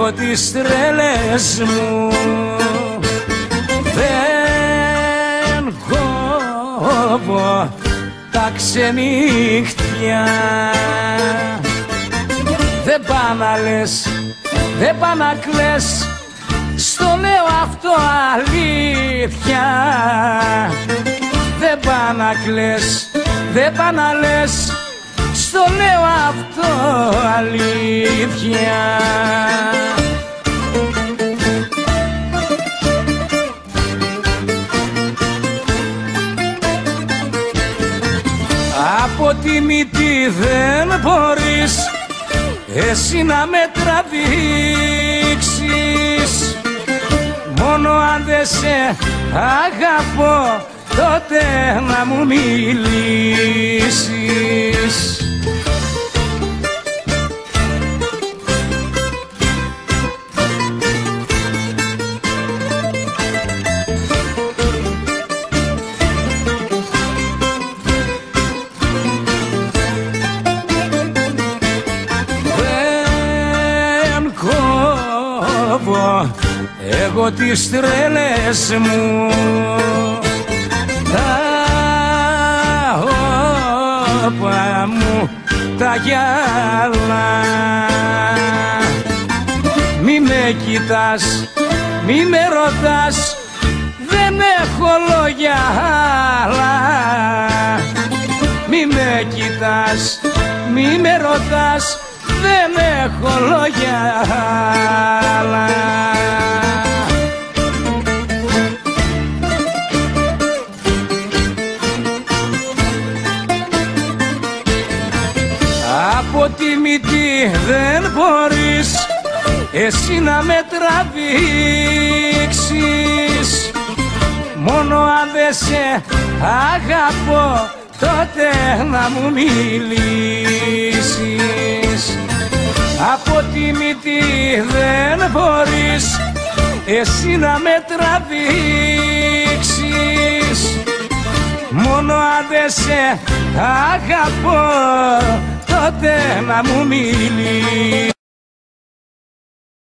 εγώ τις τρέλες μου δεν κόβω τα ξενύχτια. Δεν πά να λες, δεν πά να κλαις, στο λέω αυτό αλήθεια. Δεν πά να κλαις, δεν πά να λες, στο λέω αυτό αλήθεια. Από τη μύτη δεν μπορείς εσύ να με τραβήξεις, μόνο αν δεν σε αγαπώ τότε να μου μιλήσεις. Εγώ τις τρέλες μου τα όπα μου τα γυαλά. Μη με κοιτάς, μη με ρωτάς, δεν έχω λόγια άλλα. Μη με κοιτάς, μη με ρωτάς, δεν έχω λόγια άλλα. Από τη μύτη δεν μπορείς εσύ να με τραβήξεις, μόνο αν δεν σε αγαπώ τότε να μου μιλήσεις. Από τη μύτη δεν μπορείς εσύ να με τραβήξεις, μόνο αν δεν σε αγαπώ τότε να μου μιλήσεις.